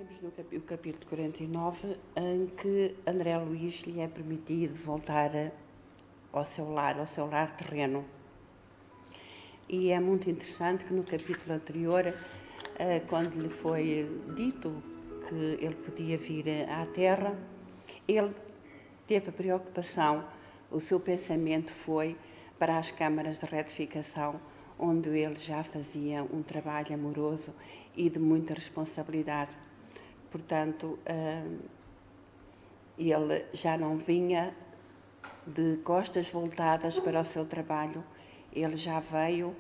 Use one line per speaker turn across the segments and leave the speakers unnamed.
temos no capítulo 49, em que André Luís lhe é permitido voltar ao seu lar terreno. E é muito interessante que no capítulo anterior, quando lhe foi dito que ele podia vir à Terra, ele teve a preocupação, o seu pensamento foi para as câmaras de retificação, onde ele já fazia um trabalho amoroso e de muita responsabilidade. Portanto, ele já não vinha de costas voltadas para o seu trabalho, ele já veio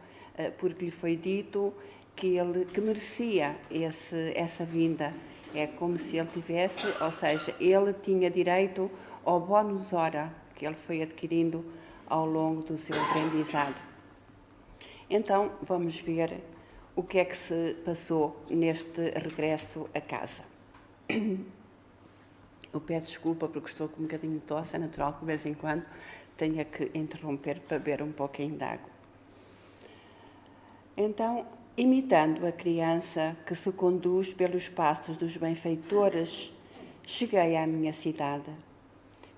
porque lhe foi dito que merecia essa vinda. É como se ele tivesse, ou seja, ele tinha direito ao bónus hora que ele foi adquirindo ao longo do seu aprendizado. Então, vamos ver o que é que se passou neste regresso a casa. Eu peço desculpa porque estou com um bocadinho de tosse, é natural que de vez em quando tenha que interromper para beber um pouquinho de água. Então, imitando a criança que se conduz pelos passos dos benfeitores, cheguei à minha cidade,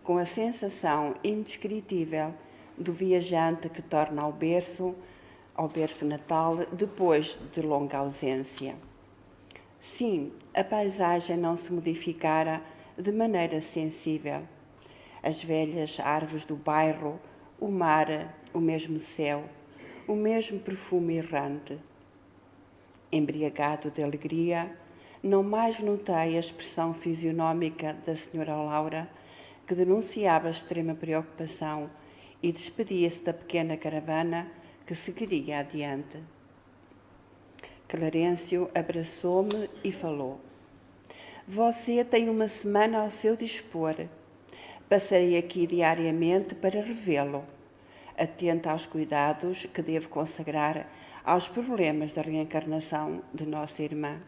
com a sensação indescritível do viajante que torna ao berço natal depois de longa ausência. Sim, a paisagem não se modificara de maneira sensível. As velhas árvores do bairro, o mar, o mesmo céu, o mesmo perfume errante. Embriagado de alegria, não mais notei a expressão fisionómica da senhora Laura, que denunciava extrema preocupação e despedia-se da pequena caravana que seguiria adiante. Clarencio abraçou-me e falou: "Você tem uma semana ao seu dispor. Passarei aqui diariamente para revê-lo, atenta aos cuidados que devo consagrar aos problemas da reencarnação de nossa irmã.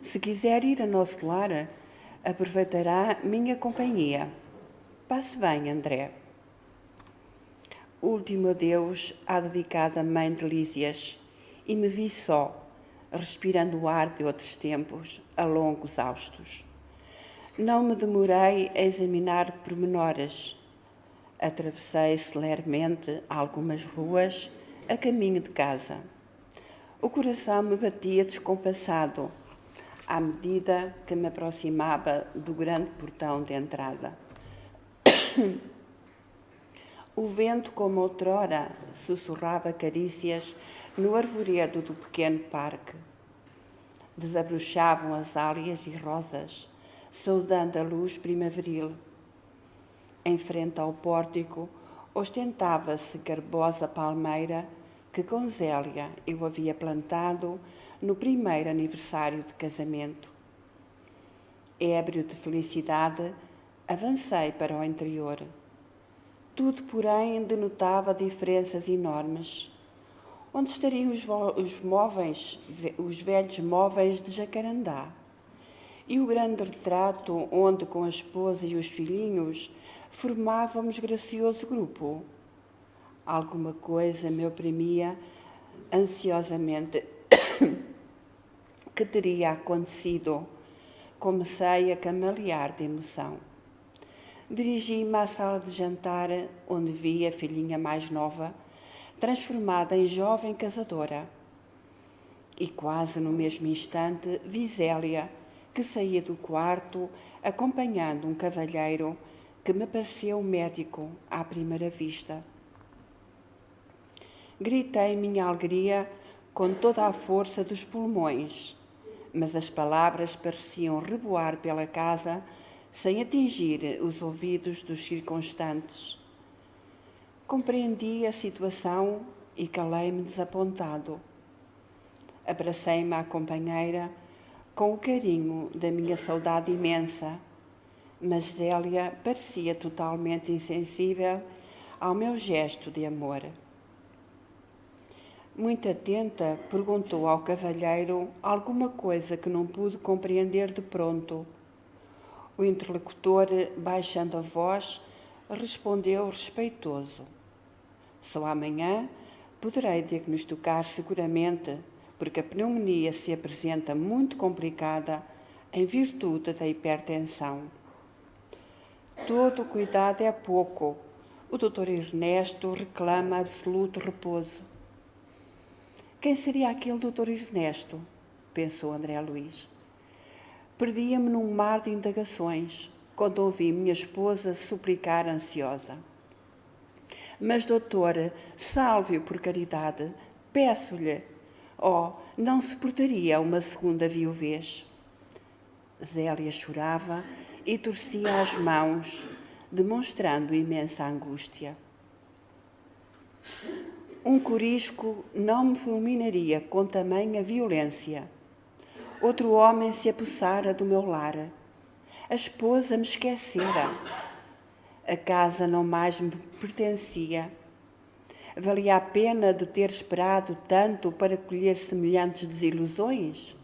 Se quiser ir a nosso lar, aproveitará minha companhia. Passe bem, André." Último adeus à dedicada mãe de Lísias, e me vi só, respirando o ar de outros tempos, a longos haustos. Não me demorei a examinar pormenores. Atravessei celeremente algumas ruas a caminho de casa. O coração me batia descompassado à medida que me aproximava do grande portão de entrada. O vento, como outrora, sussurrava carícias no arvoredo do pequeno parque. Desabrochavam azaleas e rosas, saudando a luz primaveril. Em frente ao pórtico, ostentava-se garbosa palmeira que com Zélia eu havia plantado no primeiro aniversário de casamento. Ébrio de felicidade, avancei para o interior. Tudo, porém, denotava diferenças enormes. Onde estariam os velhos móveis de jacarandá? E o grande retrato onde, com a esposa e os filhinhos, formávamos gracioso grupo? Alguma coisa me oprimia ansiosamente. Que teria acontecido? Comecei a cambalear de emoção. Dirigi-me à sala de jantar, onde vi a filhinha mais nova, transformada em jovem casadora. E quase no mesmo instante vi Zélia, que saía do quarto, acompanhando um cavalheiro que me pareceu médico à primeira vista. Gritei minha alegria com toda a força dos pulmões, mas as palavras pareciam reboar pela casa sem atingir os ouvidos dos circunstantes. Compreendi a situação e calei-me desapontado. Abracei-me à companheira com o carinho da minha saudade imensa, mas Zélia parecia totalmente insensível ao meu gesto de amor. Muito atenta, perguntou ao cavalheiro alguma coisa que não pude compreender de pronto. O interlocutor, baixando a voz, respondeu respeitoso: "Só amanhã poderei diagnosticar seguramente, porque a pneumonia se apresenta muito complicada em virtude da hipertensão. Todo cuidado é pouco. O Dr. Ernesto reclama absoluto repouso. Quem seria aquele Dr. Ernesto? Pensou André Luiz. Perdia-me num mar de indagações, quando ouvi minha esposa suplicar ansiosa. Mas, doutor, salve-o por caridade, peço-lhe. Oh, não suportaria uma segunda viuvez. Zélia chorava e torcia as mãos, demonstrando imensa angústia. Um corisco não me fulminaria com tamanha violência. Outro homem se apossara do meu lar. A esposa me esquecera. A casa não mais me pertencia. Valia a pena de ter esperado tanto para colher semelhantes desilusões?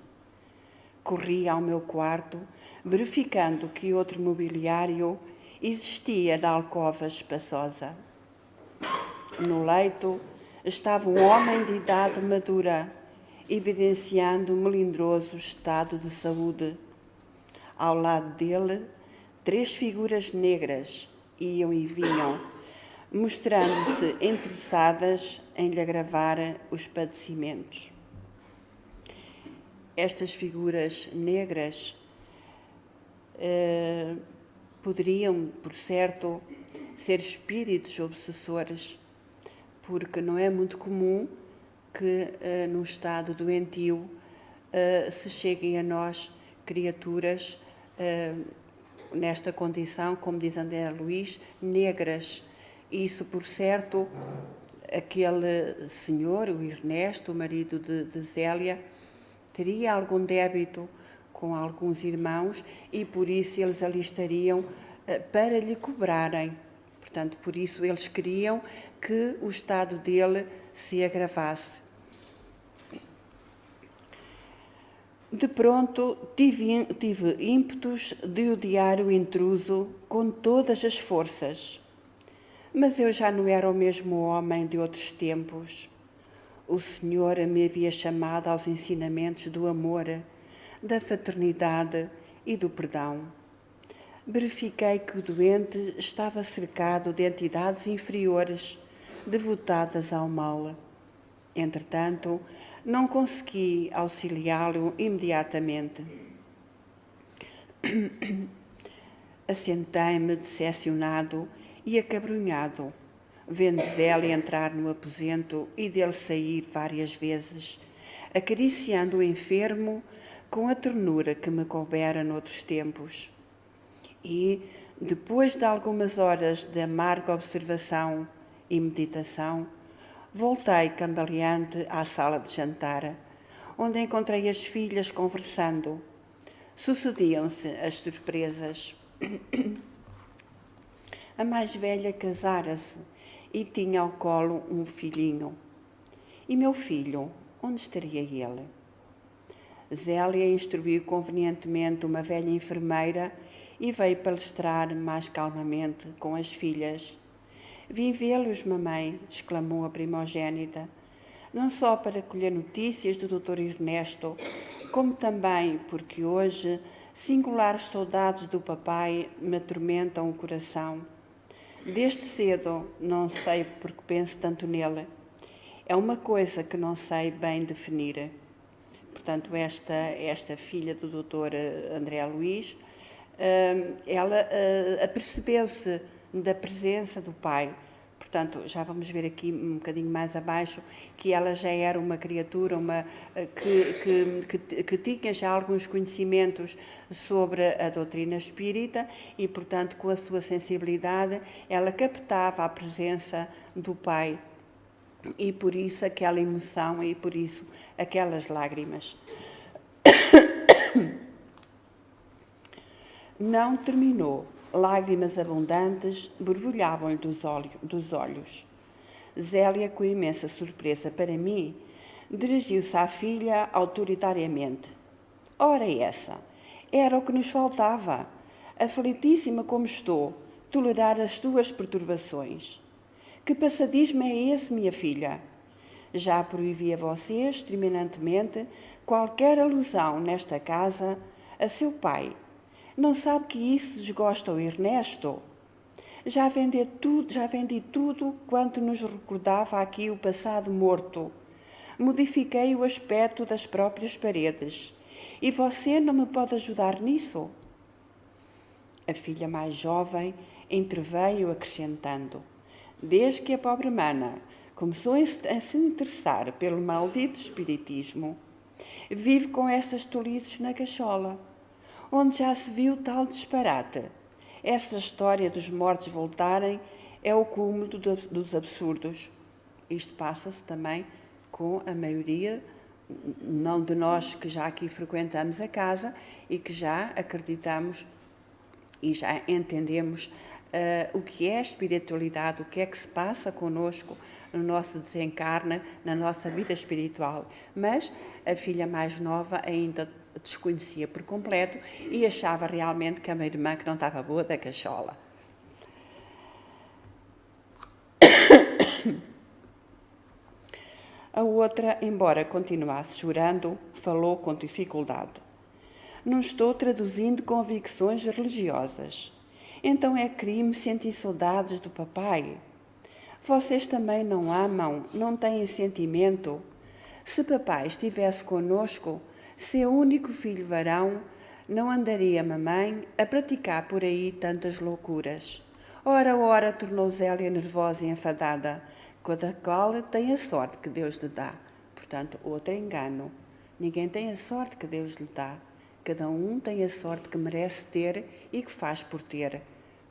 Corri ao meu quarto, verificando que outro mobiliário existia na alcova espaçosa. No leito estava um homem de idade madura, evidenciando um melindroso estado de saúde. Ao lado dele, 3 figuras negras iam e vinham, mostrando-se interessadas em lhe agravar os padecimentos. Estas figuras negras poderiam, por certo, ser espíritos obsessores, porque não é muito comum que num estado doentio se cheguem a nós criaturas nesta condição, como diz André Luiz, negras. Isso, por certo, aquele senhor, o Ernesto, o marido de Zélia, teria algum débito com alguns irmãos e por isso eles ali estariam para lhe cobrarem. Portanto, por isso eles queriam que o estado dele se agravasse. De pronto, tive ímpetos de odiar o intruso com todas as forças. Mas eu já não era o mesmo homem de outros tempos. O Senhor me havia chamado aos ensinamentos do amor, da fraternidade e do perdão. Verifiquei que o doente estava cercado de entidades inferiores, devotadas ao mal. Entretanto, não consegui auxiliá-lo imediatamente. Assentei-me decepcionado e acabrunhado, vendo Zélia entrar no aposento e dele sair várias vezes, acariciando o enfermo com a ternura que me coubera noutros tempos. E, depois de algumas horas de amarga observação e meditação, voltei cambaleante à sala de jantar, onde encontrei as filhas conversando. Sucediam-se as surpresas. A mais velha casara-se e tinha ao colo um filhinho. E meu filho, onde estaria ele? Zélia instruiu convenientemente uma velha enfermeira e veio palestrar mais calmamente com as filhas. Vim vê-los, mamãe, exclamou a primogênita, não só para colher notícias do Dr. Ernesto, como também porque hoje singulares saudades do papai me atormentam o coração. Desde cedo não sei porque penso tanto nele. É uma coisa que não sei bem definir. Portanto, esta filha do Dr. André Luiz, ela apercebeu-se da presença do pai. Portanto, já vamos ver aqui um bocadinho mais abaixo que ela já era uma criatura que tinha já alguns conhecimentos sobre a doutrina espírita e, portanto, com a sua sensibilidade, ela captava a presença do pai e por isso aquela emoção e por isso aquelas lágrimas. Não terminou. Lágrimas abundantes borbulhavam-lhe dos olhos. Zélia, com imensa surpresa para mim, dirigiu-se à filha autoritariamente. Ora essa, era o que nos faltava. Aflitíssima como estou, tolerar as tuas perturbações. Que passadismo é esse, minha filha? Já proibi a vocês, terminantemente, qualquer alusão nesta casa a seu pai. Não sabe que isso desgosta o Ernesto? Já vendi tudo quanto nos recordava aqui o passado morto. Modifiquei o aspecto das próprias paredes. E você não me pode ajudar nisso? A filha mais jovem interveio acrescentando: desde que a pobre mana começou a se interessar pelo maldito espiritismo, vive com essas tolices na cachola, onde já se viu tal disparate. Essa história dos mortos voltarem é o cúmulo dos absurdos. Isto passa-se também com a maioria, não de nós que já aqui frequentamos a casa e que já acreditamos e já entendemos o que é a espiritualidade, o que é que se passa connosco no nosso desencarne, na nossa vida espiritual. Mas a filha mais nova ainda desconhecia por completo e achava realmente que a minha irmã que não estava boa da cachola. A outra, embora continuasse chorando, falou com dificuldade. Não estou traduzindo convicções religiosas. Então é crime sentir saudades do papai? Vocês também não amam, não têm sentimento? Se papai estivesse conosco, seu único filho varão, não andaria mamãe a praticar por aí tantas loucuras. Ora, tornou Zélia nervosa e enfadada, cada qual tem a sorte que Deus lhe dá. Portanto, outro engano. Ninguém tem a sorte que Deus lhe dá. Cada um tem a sorte que merece ter e que faz por ter.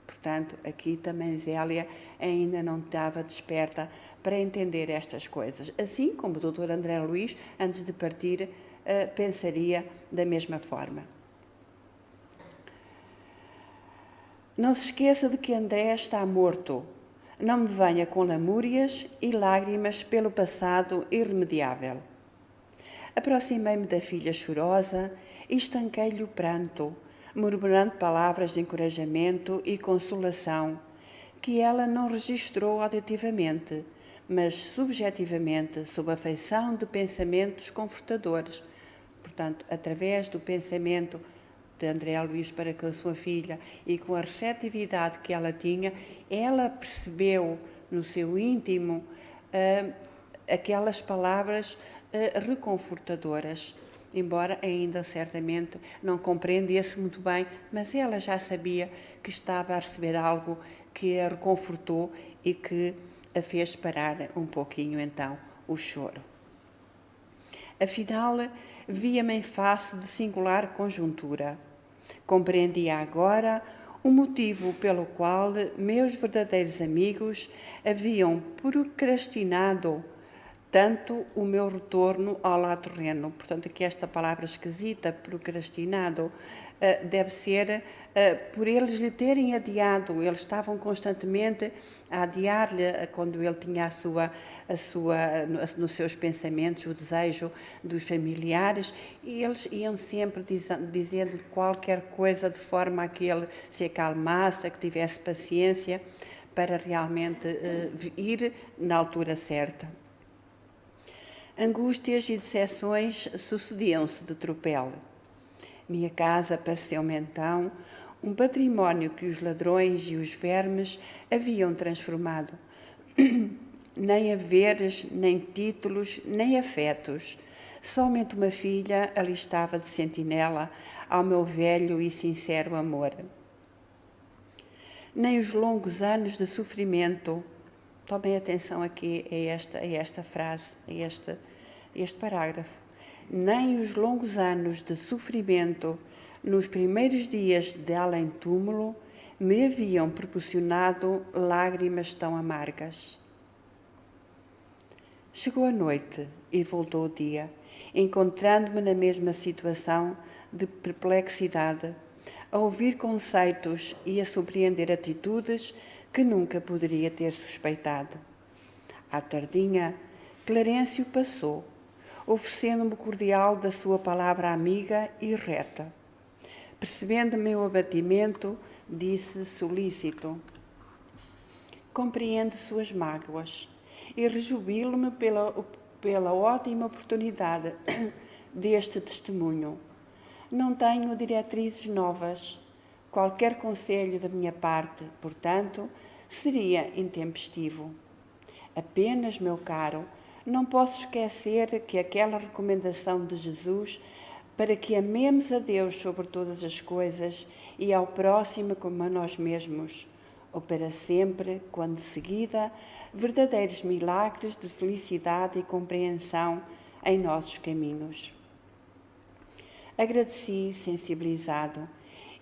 Portanto, aqui também Zélia ainda não estava desperta para entender estas coisas. Assim como o Dr. André Luís, antes de partir, pensaria da mesma forma. Não se esqueça de que André está morto. Não me venha com lamúrias e lágrimas pelo passado irremediável. Aproximei-me da filha chorosa e estanquei-lhe o pranto, murmurando palavras de encorajamento e consolação, que ela não registrou auditivamente, mas subjetivamente, sob a feição de pensamentos confortadores. Portanto, através do pensamento de André Luís para com a sua filha e com a receptividade que ela tinha, ela percebeu no seu íntimo aquelas palavras reconfortadoras, embora ainda certamente não compreendesse muito bem, mas ela já sabia que estava a receber algo que a reconfortou e que a fez parar um pouquinho então o choro. Afinal, via-me em face de singular conjuntura. Compreendia agora o motivo pelo qual meus verdadeiros amigos haviam procrastinado tanto o meu retorno ao lado terreno. Portanto, aqui esta palavra esquisita, procrastinado, deve ser por eles lhe terem adiado. Eles estavam constantemente a adiar-lhe quando ele tinha nos seus pensamentos o desejo dos familiares, e eles iam sempre dizendo qualquer coisa de forma a que ele se acalmasse, a que tivesse paciência para realmente ir na altura certa. Angústias e decepções sucediam-se de tropel. Minha casa pareceu-me então um património que os ladrões e os vermes haviam transformado. Nem haveres, nem títulos, nem afetos. Somente uma filha ali estava de sentinela ao meu velho e sincero amor. Nem os longos anos de sofrimento. Tomem atenção aqui a esta frase, a este parágrafo. Nem os longos anos de sofrimento nos primeiros dias de além-túmulo me haviam proporcionado lágrimas tão amargas. Chegou a noite e voltou o dia, encontrando-me na mesma situação de perplexidade, a ouvir conceitos e a surpreender atitudes que nunca poderia ter suspeitado. À tardinha, Clarencio passou, oferecendo-me cordial da sua palavra amiga e reta. Percebendo meu abatimento, disse solícito: compreendo suas mágoas e rejubilo-me pela ótima oportunidade deste testemunho. Não tenho diretrizes novas. Qualquer conselho da minha parte, portanto, seria intempestivo. Apenas, meu caro, não posso esquecer que aquela recomendação de Jesus para que amemos a Deus sobre todas as coisas e ao próximo como a nós mesmos, opera sempre, quando de seguida, verdadeiros milagres de felicidade e compreensão em nossos caminhos. Agradeci, sensibilizado,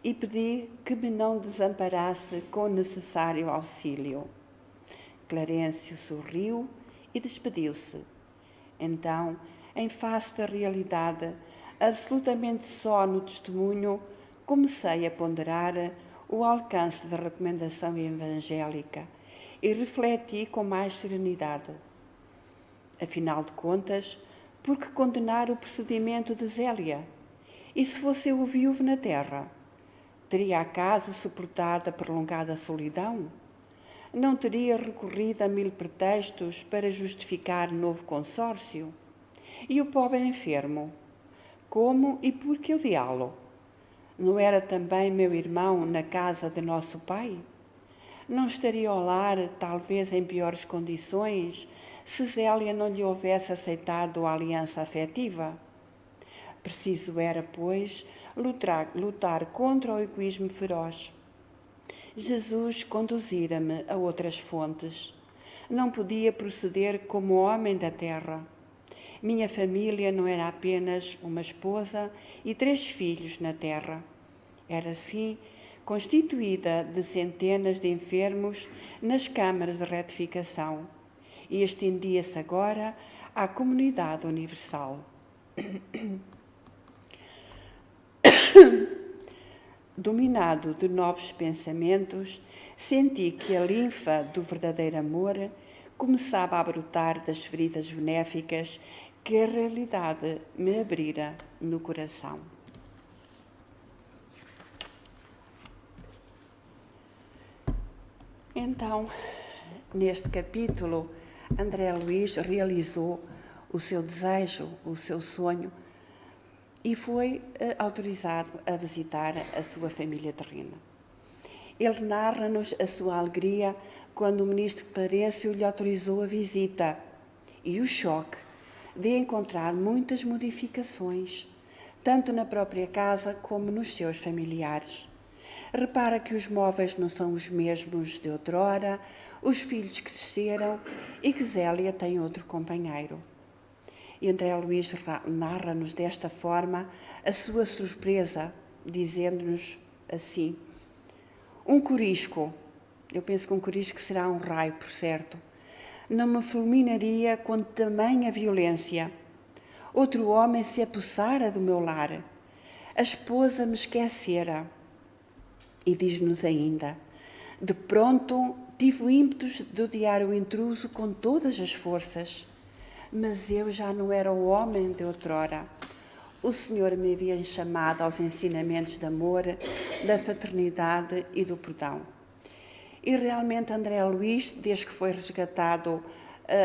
e pedi que me não desamparasse com o necessário auxílio. Clarencio sorriu e despediu-se. Então, em face da realidade, absolutamente só no testemunho, comecei a ponderar o alcance da recomendação evangélica e refleti com mais serenidade. Afinal de contas, por que condenar o procedimento de Zélia? E se fosse eu o viúvo na terra? Teria acaso suportado a prolongada solidão? Não teria recorrido a 1000 pretextos para justificar novo consórcio? E o pobre enfermo? Como e por que odiá-lo? Não era também meu irmão na casa de nosso pai? Não estaria ao lar, talvez em piores condições, se Zélia não lhe houvesse aceitado a aliança afetiva? Preciso era, pois, lutar contra o egoísmo feroz. Jesus conduzira-me a outras fontes. Não podia proceder como homem da terra. Minha família não era apenas uma esposa e 3 filhos na terra. Era, sim, constituída de centenas de enfermos nas câmaras de retificação e estendia-se agora à comunidade universal. Dominado de novos pensamentos, senti que a linfa do verdadeiro amor começava a brotar das feridas benéficas que a realidade me abrira no coração. Então, neste capítulo, André Luiz realizou o seu desejo, o seu sonho, e foi autorizado a visitar a sua família terrena. Ele narra-nos a sua alegria quando o ministro Clarencio lhe autorizou a visita e o choque de encontrar muitas modificações, tanto na própria casa como nos seus familiares. Repara que os móveis não são os mesmos de outrora, os filhos cresceram e que Zélia tem outro companheiro. E André Luiz narra-nos desta forma a sua surpresa, dizendo-nos assim: um corisco, eu penso que um corisco será um raio, por certo, não me fulminaria com tamanha violência. Outro homem se apossara do meu lar, a esposa me esquecera. E diz-nos ainda: de pronto tive o ímpeto de odiar o intruso com todas as forças. Mas eu já não era o homem de outrora. O Senhor me havia chamado aos ensinamentos de amor, da fraternidade e do perdão. E realmente André Luiz, desde que foi resgatado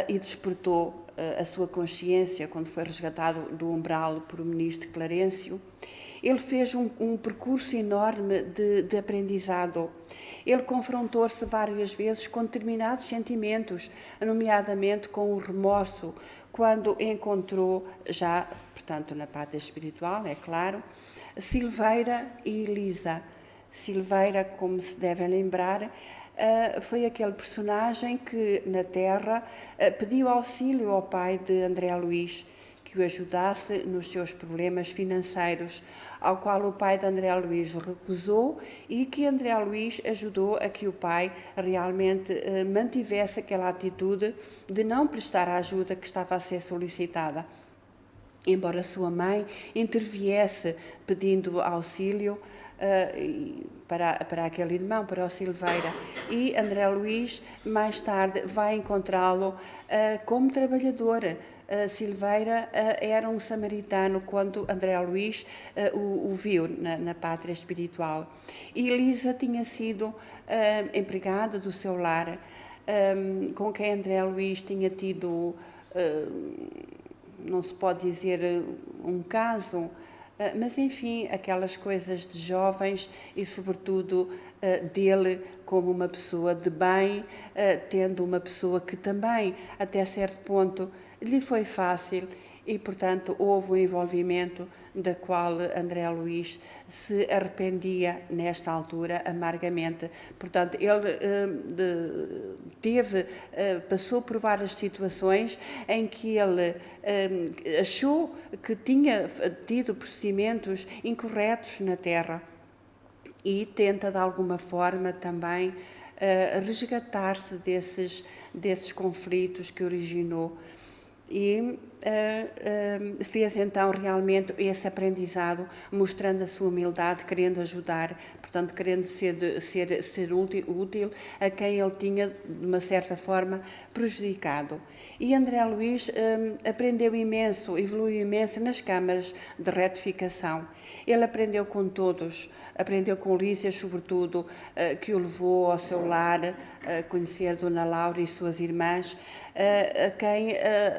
e despertou a sua consciência, quando foi resgatado do umbral por o ministro Clarencio, ele fez um percurso enorme de aprendizado. Ele confrontou-se várias vezes com determinados sentimentos, nomeadamente com o remorso, quando encontrou, já, portanto, na pátria espiritual, é claro, Silveira e Elisa. Silveira, como se devem lembrar, foi aquele personagem que, na Terra, pediu auxílio ao pai de André Luiz, que o ajudasse nos seus problemas financeiros, ao qual o pai de André Luiz recusou e que André Luiz ajudou a que o pai realmente mantivesse aquela atitude de não prestar a ajuda que estava a ser solicitada. Embora sua mãe interviesse pedindo auxílio para aquele irmão, para o Silveira, e André Luiz mais tarde vai encontrá-lo como trabalhador. Silveira era um samaritano quando André Luiz o viu na pátria espiritual. E Elisa tinha sido empregada do seu lar, com quem André Luiz tinha tido não se pode dizer um caso, mas enfim, aquelas coisas de jovens e sobretudo dele como uma pessoa de bem, tendo uma pessoa que também, até certo ponto, lhe foi fácil e, portanto, houve um envolvimento da qual André Luiz se arrependia nesta altura amargamente. Portanto, ele passou por várias situações em que ele achou que tinha tido procedimentos incorretos na terra e tenta de alguma forma também resgatar-se desses conflitos que originou e fez então realmente esse aprendizado, mostrando a sua humildade, querendo ajudar, portanto querendo ser útil a quem ele tinha de uma certa forma prejudicado. E André Luiz aprendeu imenso, evoluiu imenso nas câmaras de retificação. Ele aprendeu com todos, aprendeu com Lísias, sobretudo, que o levou ao seu lar a conhecer Dona Laura e suas irmãs, a quem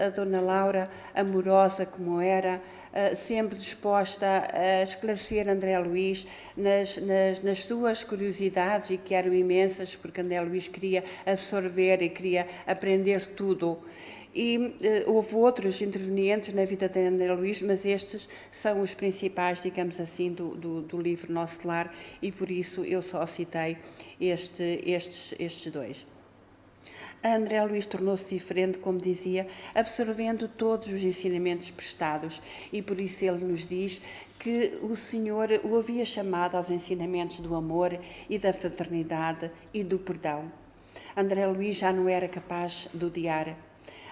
a Dona Laura, amorosa como era, sempre disposta a esclarecer André Luiz nas suas curiosidades, e que eram imensas, porque André Luiz queria absorver e queria aprender tudo. E houve outros intervenientes na vida de André Luiz, mas estes são os principais, digamos assim, do livro Nosso Lar, e por isso eu só citei estes dois. André Luiz tornou-se diferente, como dizia, absorvendo todos os ensinamentos prestados, e por isso ele nos diz que o Senhor o havia chamado aos ensinamentos do amor e da fraternidade e do perdão. André Luiz já não era capaz de odiar.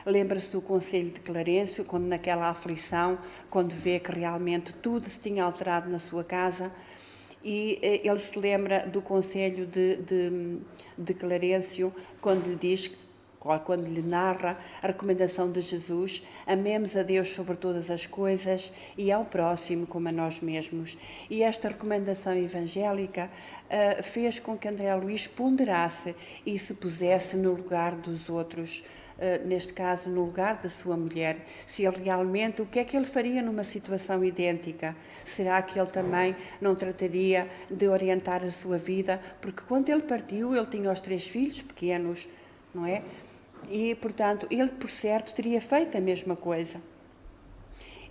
Lembra-se do conselho de Clarencio, quando naquela aflição, quando vê que realmente tudo se tinha alterado na sua casa, e ele se lembra do conselho de Clarencio, quando lhe diz, quando lhe narra a recomendação de Jesus: amemos a Deus sobre todas as coisas e ao próximo como a nós mesmos. E esta recomendação evangélica fez com que André Luiz ponderasse e se pusesse no lugar dos outros, neste caso no lugar da sua mulher, se ele realmente, o que é que ele faria numa situação idêntica? Será que ele também não trataria de orientar a sua vida? Porque quando ele partiu, ele tinha os 3 filhos pequenos, não é? E, portanto, ele, por certo, teria feito a mesma coisa.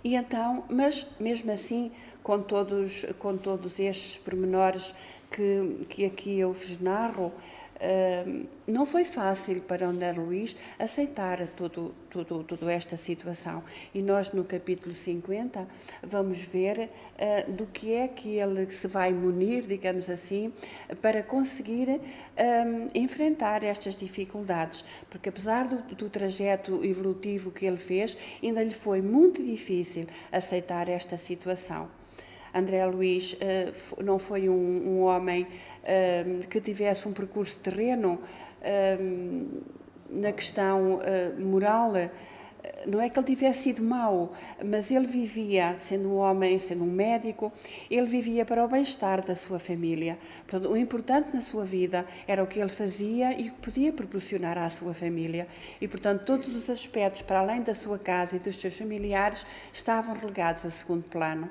E então, mas mesmo assim, com todos estes pormenores que aqui eu vos narro, não foi fácil para André Luiz aceitar toda esta situação. E nós, no capítulo 50, vamos ver do que é que ele se vai munir, digamos assim, para conseguir enfrentar estas dificuldades. Porque apesar do trajeto evolutivo que ele fez, ainda lhe foi muito difícil aceitar esta situação. André Luiz não foi um homem que tivesse um percurso terreno na questão moral. Não é que ele tivesse sido mau, mas ele vivia, sendo um homem, sendo um médico, ele vivia para o bem-estar da sua família. Portanto, o importante na sua vida era o que ele fazia e o que podia proporcionar à sua família. E, portanto, todos os aspectos, para além da sua casa e dos seus familiares, estavam relegados a segundo plano.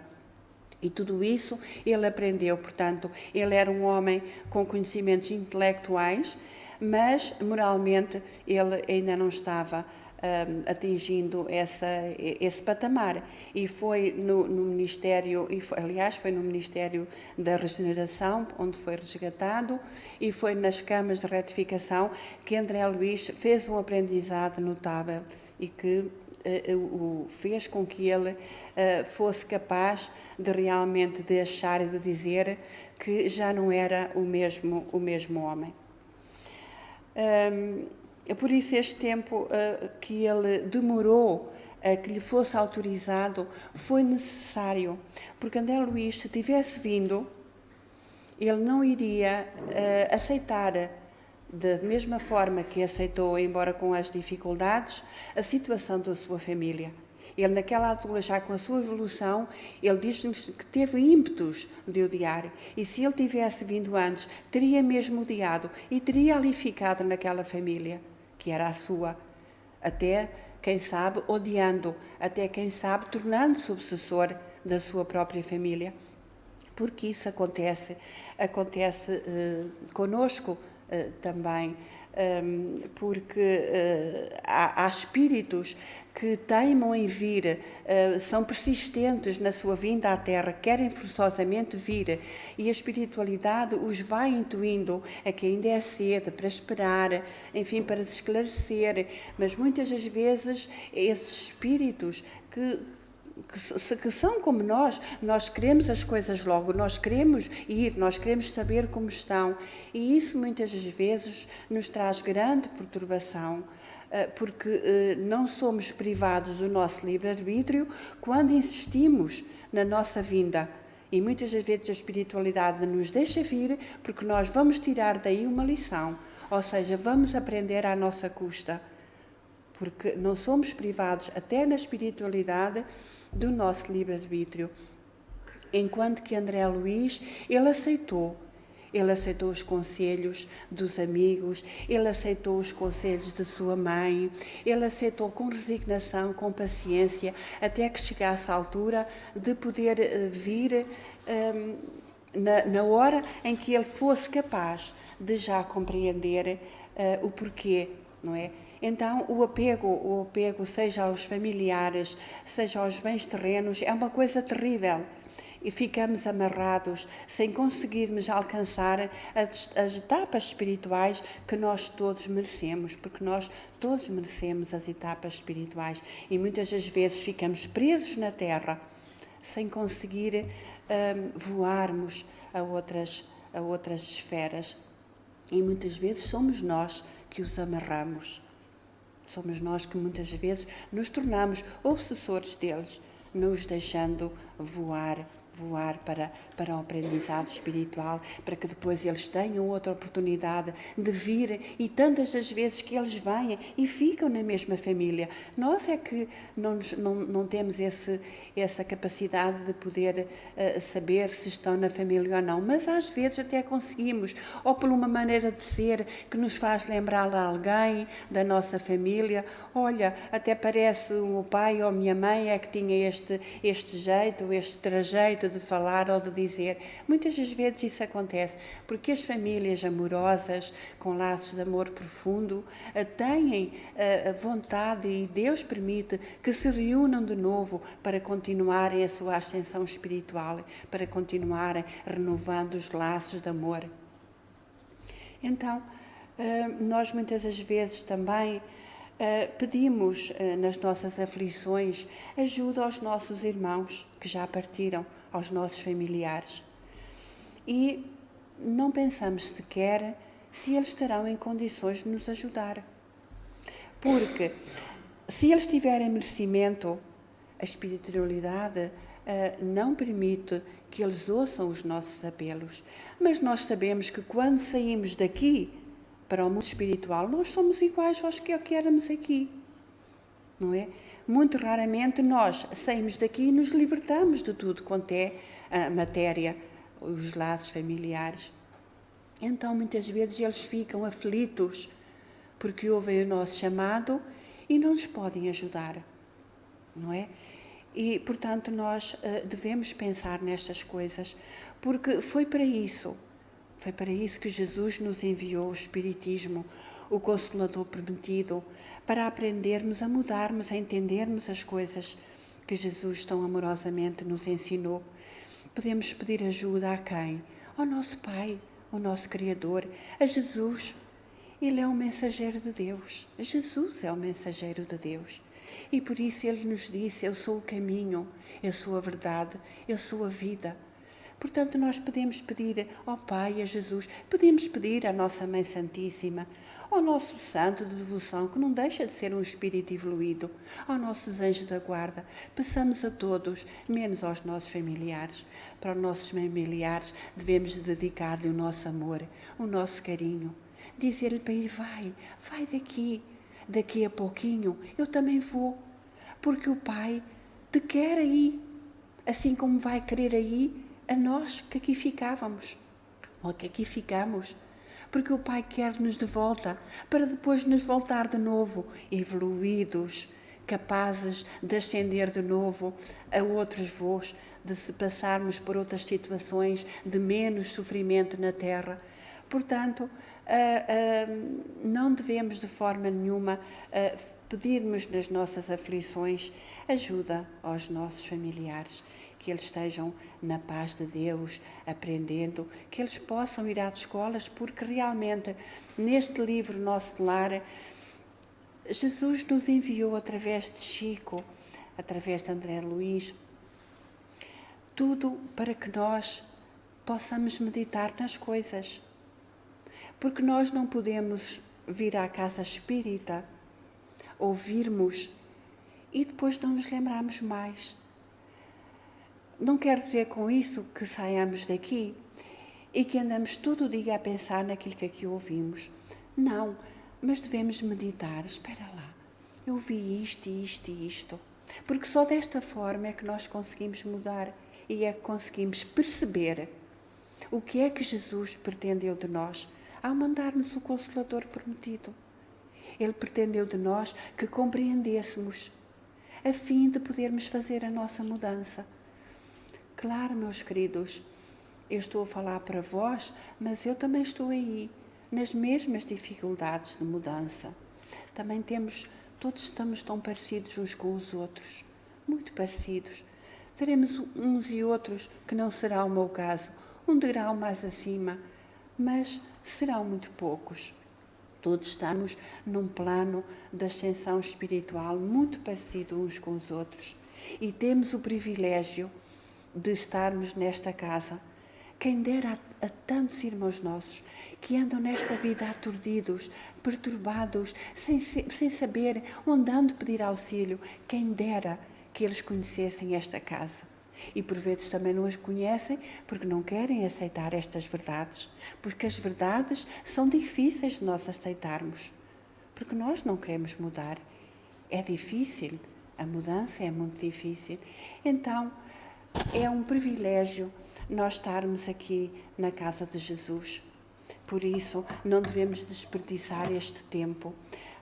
E tudo isso ele aprendeu, portanto, ele era um homem com conhecimentos intelectuais, mas moralmente ele ainda não estava atingindo esse patamar. E foi no Ministério, aliás, foi no Ministério da Regeneração, onde foi resgatado, e foi nas câmaras de retificação que André Luiz fez um aprendizado notável e que o fez com que ele fosse capaz de realmente de achar e de dizer que já não era o mesmo homem. Por isso este tempo que ele demorou a que lhe fosse autorizado foi necessário, porque André Luiz, se tivesse vindo, ele não iria aceitar da mesma forma que aceitou, embora com as dificuldades, a situação da sua família. Ele, naquela altura, já com a sua evolução, ele diz-nos que teve ímpetos de odiar. E se ele tivesse vindo antes, teria mesmo odiado e teria ali ficado naquela família, que era a sua, até quem sabe odiando, até quem sabe tornando-se obsessor da sua própria família. Porque isso acontece conosco também, porque há espíritos que teimam em vir, são persistentes na sua vinda à Terra, querem forçosamente vir, e a espiritualidade os vai intuindo a que ainda é cedo para esperar, enfim, para se esclarecer, mas muitas das vezes esses espíritos que são como nós queremos as coisas logo, nós queremos ir, nós queremos saber como estão, e isso muitas das vezes nos traz grande perturbação, porque não somos privados do nosso livre-arbítrio quando insistimos na nossa vinda. E muitas das vezes a espiritualidade nos deixa vir porque nós vamos tirar daí uma lição, ou seja, vamos aprender à nossa custa, porque não somos privados, até na espiritualidade, do nosso livre-arbítrio. Enquanto que André Luiz, ele aceitou os conselhos dos amigos, ele aceitou os conselhos da sua mãe, ele aceitou com resignação, com paciência, até que chegasse a altura de poder vir na hora em que ele fosse capaz de já compreender o porquê, não é? Então, o apego, seja aos familiares, seja aos bens terrenos, é uma coisa terrível. E ficamos amarrados, sem conseguirmos alcançar as etapas espirituais que nós todos merecemos, porque nós todos merecemos as etapas espirituais. E muitas das vezes ficamos presos na Terra, sem conseguir voarmos a outras esferas. E muitas vezes somos nós que os amarramos. Somos nós que muitas vezes nos tornamos obsessores deles, nos deixando voar para o aprendizado espiritual, para que depois eles tenham outra oportunidade de vir, e tantas das vezes que eles vêm e ficam na mesma família. Nós é que não temos essa capacidade de poder saber se estão na família ou não, mas às vezes até conseguimos, ou por uma maneira de ser que nos faz lembrar a alguém da nossa família. Olha, até parece o pai ou a minha mãe é que tinha este jeito, este trajeito de falar ou de dizer. Muitas das vezes isso acontece porque as famílias amorosas, com laços de amor profundo, têm vontade, e Deus permite que se reúnam de novo para continuarem a sua ascensão espiritual, para continuarem renovando os laços de amor. Então, nós muitas das vezes também pedimos nas nossas aflições ajuda aos nossos irmãos que já partiram, aos nossos familiares. E não pensamos sequer se eles estarão em condições de nos ajudar. Porque se eles tiverem merecimento, a espiritualidade não permite que eles ouçam os nossos apelos. Mas nós sabemos que quando saímos daqui para o mundo espiritual, nós somos iguais aos que éramos aqui, não é? Muito raramente nós saímos daqui e nos libertamos de tudo quanto é a matéria, os laços familiares. Então, muitas vezes eles ficam aflitos porque ouvem o nosso chamado e não nos podem ajudar, não é? E, portanto, nós devemos pensar nestas coisas, porque foi para isso que Jesus nos enviou o Espiritismo, o Consolador prometido, para aprendermos a mudarmos, a entendermos as coisas que Jesus tão amorosamente nos ensinou. Podemos pedir ajuda a quem? Ao nosso Pai, ao nosso Criador, a Jesus. Ele é o mensageiro de Deus. Jesus é o mensageiro de Deus. E por isso Ele nos disse: eu sou o caminho, eu sou a verdade, eu sou a vida. Portanto, nós podemos pedir ao Pai, a Jesus, podemos pedir à nossa Mãe Santíssima, ao nosso santo de devoção, que não deixa de ser um espírito evoluído, aos nossos anjos da guarda. Peçamos a todos, menos aos nossos familiares. Para os nossos familiares devemos dedicar-lhe o nosso amor, o nosso carinho. Dizer-lhe para ir, vai daqui a pouquinho eu também vou, porque o Pai te quer aí, assim como vai querer aí a nós que aqui ficávamos, ou que aqui ficamos, porque o Pai quer-nos de volta, para depois nos voltar de novo, evoluídos, capazes de ascender de novo a outros voos, de se passarmos por outras situações de menos sofrimento na terra. Portanto, não devemos de forma nenhuma pedirmos nas nossas aflições ajuda aos nossos familiares, que eles estejam na paz de Deus, aprendendo, que eles possam ir às escolas, porque realmente neste livro Nosso Lar, Jesus nos enviou através de Chico, através de André Luís, tudo para que nós possamos meditar nas coisas. Porque nós não podemos vir à casa espírita, ouvirmos e depois não nos lembrarmos mais. Não quer dizer com isso que saiamos daqui e que andamos todo o dia a pensar naquilo que aqui ouvimos. Não, mas devemos meditar. Espera lá, eu vi isto e isto e isto. Porque só desta forma é que nós conseguimos mudar e é que conseguimos perceber o que é que Jesus pretendeu de nós ao mandar-nos o Consolador prometido. Ele pretendeu de nós que compreendêssemos, a fim de podermos fazer a nossa mudança. Claro, meus queridos, eu estou a falar para vós, mas eu também estou aí, nas mesmas dificuldades de mudança. Também todos estamos tão parecidos uns com os outros, muito parecidos. Teremos uns e outros que não será o meu caso, um degrau mais acima, mas serão muito poucos. Todos estamos num plano de ascensão espiritual muito parecido uns com os outros e temos o privilégio de estarmos nesta casa. Quem dera a tantos irmãos nossos que andam nesta vida aturdidos, perturbados, sem saber onde hão de pedir auxílio, quem dera que eles conhecessem esta casa. E por vezes também não as conhecem porque não querem aceitar estas verdades, porque as verdades são difíceis de nós aceitarmos, porque nós não queremos mudar. É difícil, a mudança é muito difícil. Então, é um privilégio nós estarmos aqui na casa de Jesus. Por isso, não devemos desperdiçar este tempo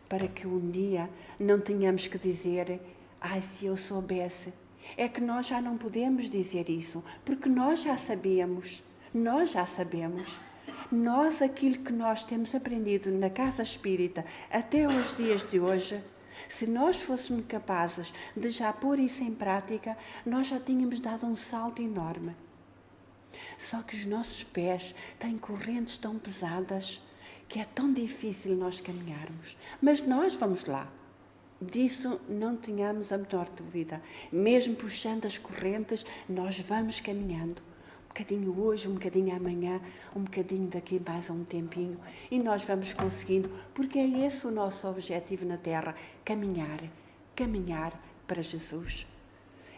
para que um dia não tenhamos que dizer: ai, se eu soubesse. É que nós já não podemos dizer isso, porque nós já sabemos. Nós, aquilo que nós temos aprendido na casa espírita até os dias de hoje, se nós fôssemos capazes de já pôr isso em prática, nós já tínhamos dado um salto enorme. Só que os nossos pés têm correntes tão pesadas que é tão difícil nós caminharmos. Mas nós vamos lá. Disso não tenhamos a menor dúvida. Mesmo puxando as correntes, nós vamos caminhando. Um bocadinho hoje, um bocadinho amanhã, um bocadinho daqui mais a um tempinho. E nós vamos conseguindo, porque é esse o nosso objetivo na Terra, caminhar para Jesus.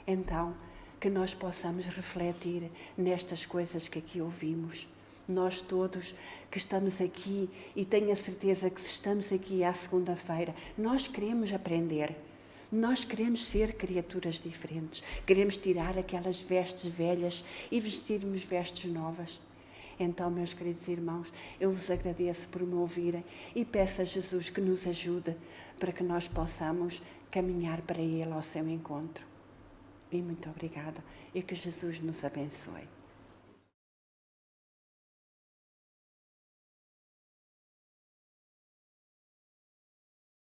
Então, que nós possamos refletir nestas coisas que aqui ouvimos. Nós todos que estamos aqui, e tenho a certeza que se estamos aqui à segunda-feira, nós queremos aprender, nós queremos ser criaturas diferentes, queremos tirar aquelas vestes velhas e vestirmos vestes novas. Então, meus queridos irmãos, eu vos agradeço por me ouvirem e peço a Jesus que nos ajude para que nós possamos caminhar para Ele ao seu encontro. E muito obrigada e que Jesus nos abençoe.